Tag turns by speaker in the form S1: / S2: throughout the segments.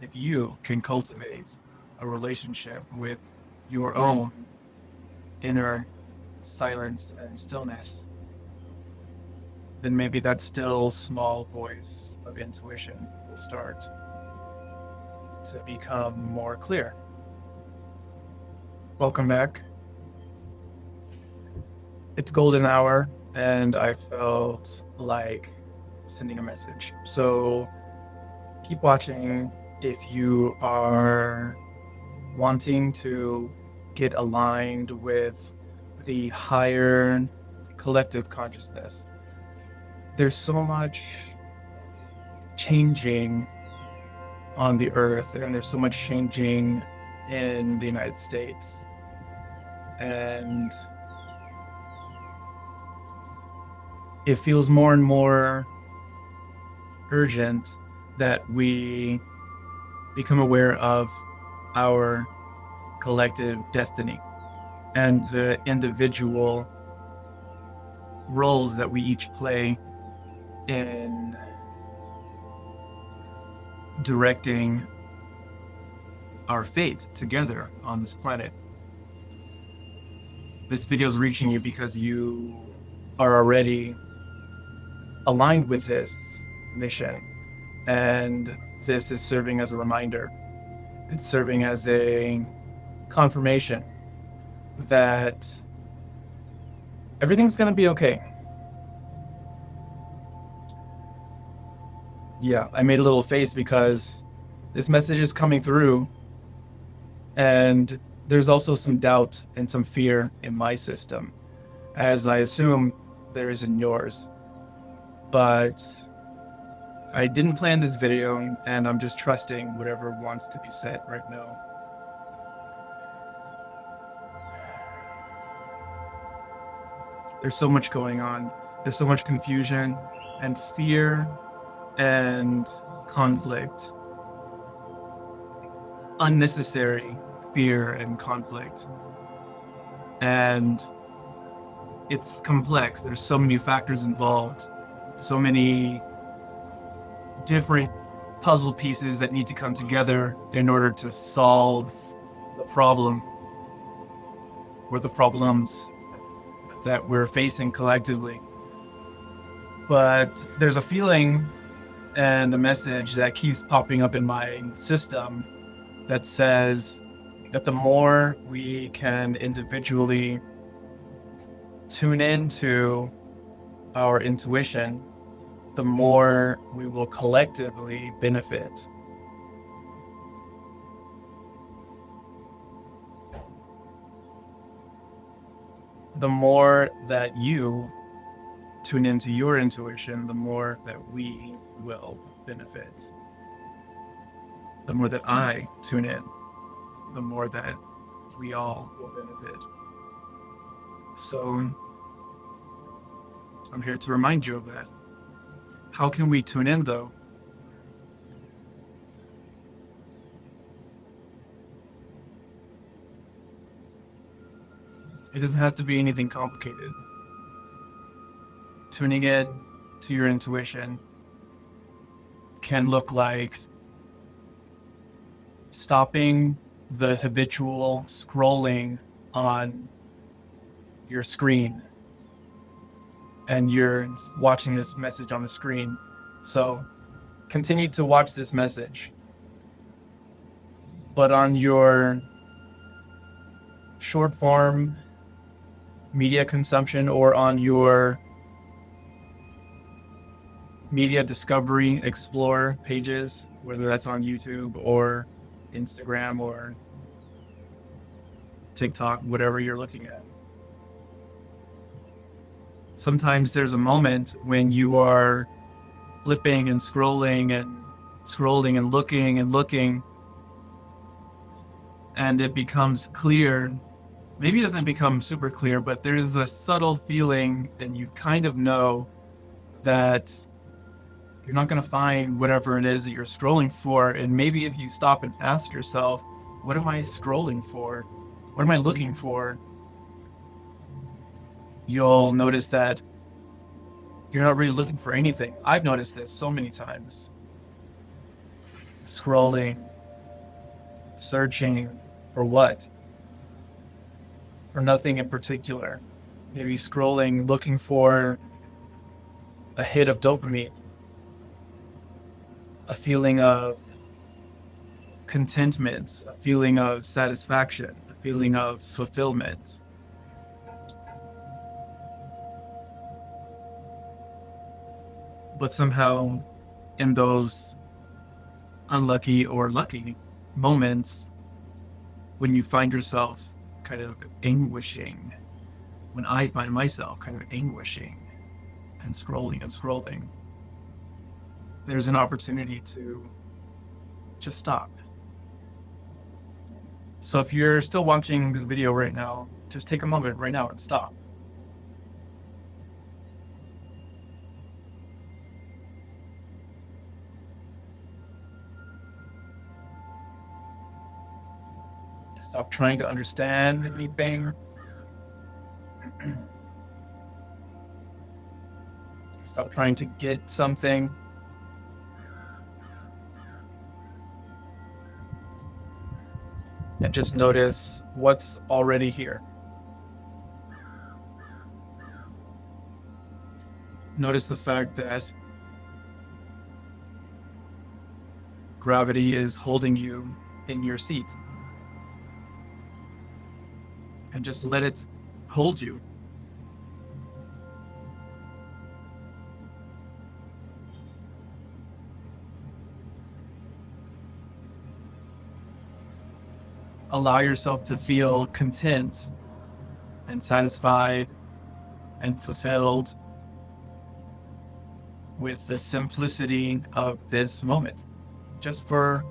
S1: if you can cultivate a relationship with your own inner silence and stillness, then maybe that still small voice of intuition will start to become more clear. Welcome back. It's golden hour, and I felt like sending a message. So keep watching if you are wanting to get aligned with the higher collective consciousness. There's so much changing on the earth, and there's so much changing in the United States. And it feels more and more urgent that we become aware of our collective destiny and the individual roles that we each play in directing our fate together on this planet. This video is reaching you because you are already aligned with this mission, and this is serving as a reminder. It's serving as a confirmation that everything's going to be okay. Yeah, I made a little face because this message is coming through, and there's also some doubt and some fear in my system, as I assume there is in yours. But I didn't plan this video, and I'm just trusting whatever wants to be said right now. There's so much going on. There's so much confusion and fear and conflict. Unnecessary fear and conflict. And it's complex. There's so many factors involved. So many different puzzle pieces that need to come together in order to solve the problem or the problems that we're facing collectively. But there's a feeling and a message that keeps popping up in my system that says that the more we can individually tune into our intuition, the more we will collectively benefit. The more that you tune into your intuition, the more that we will benefit. The more that I tune in, the more that we all will benefit. So I'm here to remind you of that. How can we tune in, though? It doesn't have to be anything complicated. Tuning in to your intuition can look like stopping the habitual scrolling on your screen, and you're watching this message on the screen. So continue to watch this message, but on your short form media consumption or on your media discovery explore pages, whether that's on YouTube or Instagram or TikTok, whatever you're looking at. Sometimes there's a moment when you are flipping and scrolling and looking, and it becomes clear. Maybe it doesn't become super clear, but there's a subtle feeling that you kind of know that you're not going to find whatever it is that you're scrolling for. And maybe if you stop and ask yourself, what am I scrolling for? What am I looking for? You'll notice that you're not really looking for anything. I've noticed this so many times. Scrolling searching for what? For nothing in particular. Maybe scrolling, looking for a hit of dopamine, a feeling of contentment, a feeling of satisfaction, a feeling of fulfillment. But somehow, in those unlucky or lucky moments, when you find yourself kind of anguishing, when I find myself kind of anguishing and scrolling, there's an opportunity to just stop. So if you're still watching the video right now, just take a moment right now and stop. Stop trying to understand anything. Stop trying to get something. And just notice what's already here. Notice the fact that gravity is holding you in your seat. And just let it hold you. Allow yourself to feel content and satisfied and fulfilled with the simplicity of this moment, just for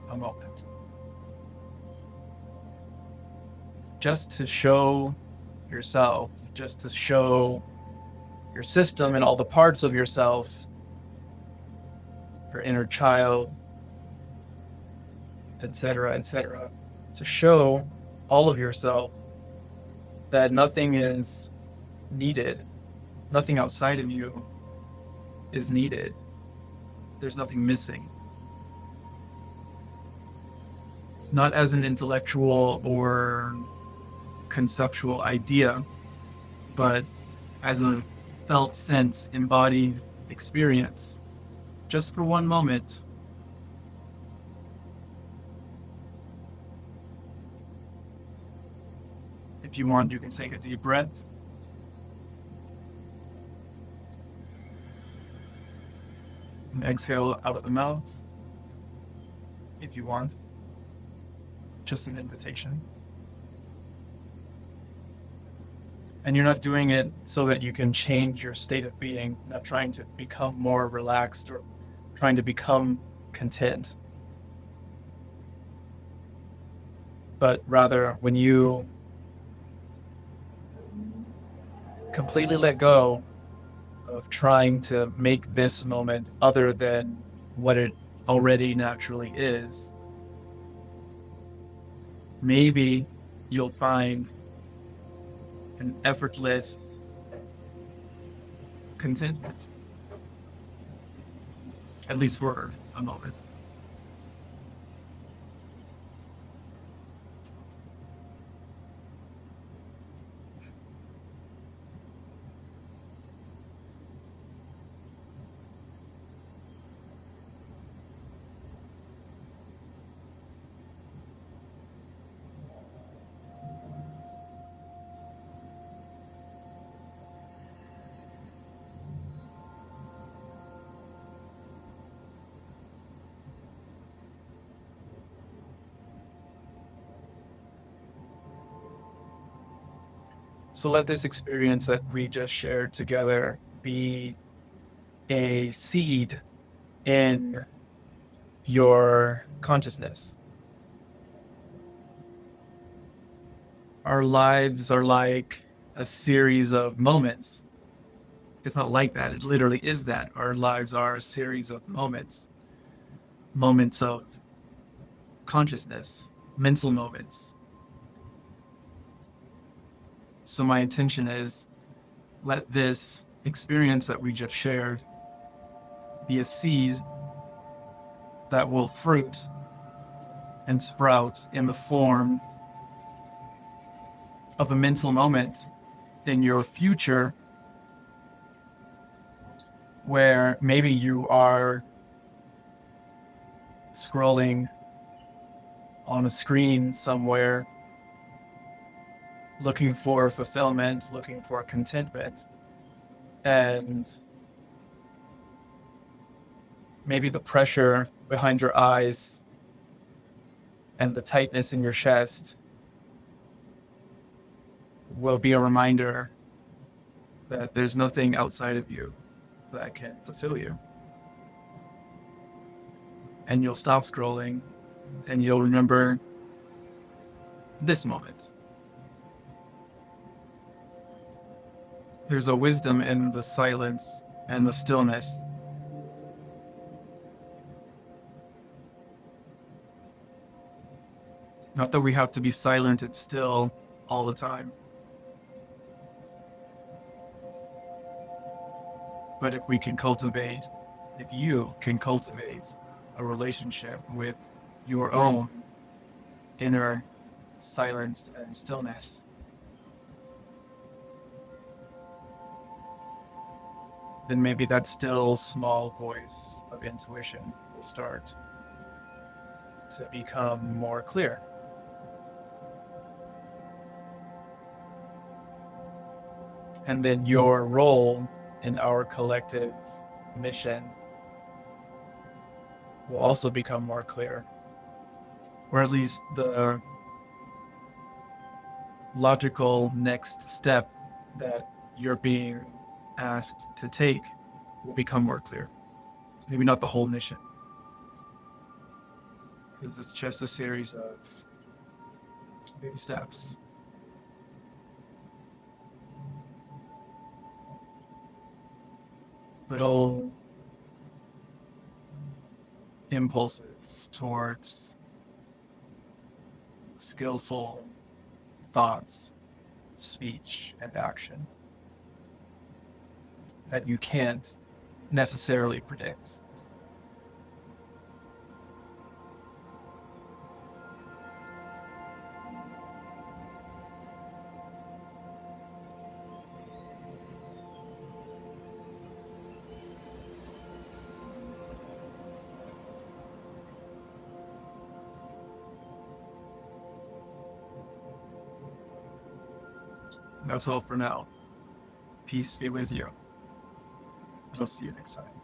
S1: a moment. Just to show yourself, just to show your system and all the parts of yourself, your inner child, etc., to show all of yourself that nothing is needed, nothing outside of you is needed. There's nothing missing. Not as an intellectual or conceptual idea, but as a felt sense, embodied experience, just for one moment. If you want, you can take a deep breath. And exhale out of the mouth. If you want. Just an invitation. And you're not doing it so that you can change your state of being, not trying to become more relaxed or trying to become content. But rather, when you completely let go of trying to make this moment other than what it already naturally is, maybe you'll find an effortless contentment, at least for a moment. So let this experience that we just shared together be a seed in your consciousness. Our lives are like a series of moments. It's not like that. It literally is that. Our lives are a series of moments. Moments of consciousness, mental moments. So my intention is, let this experience that we just shared be a seed that will fruit and sprout in the form of a mental moment in your future where maybe you are scrolling on a screen somewhere looking for fulfillment, looking for contentment, and maybe the pressure behind your eyes and the tightness in your chest will be a reminder that there's nothing outside of you that can fulfill you. And you'll stop scrolling and you'll remember this moment. There's a wisdom in the silence and the stillness. Not that we have to be silent and still all the time, but if you can cultivate a relationship with your own inner silence and stillness, then maybe that still small voice of intuition will start to become more clear. And then your role in our collective mission will also become more clear. Or at least the logical next step that you're being asked to take will become more clear. Maybe not the whole mission, because it's just a series of baby steps. Little impulses towards skillful thoughts, speech, and action that you can't necessarily predict. That's all for now. Peace be with you. I'll see you next time.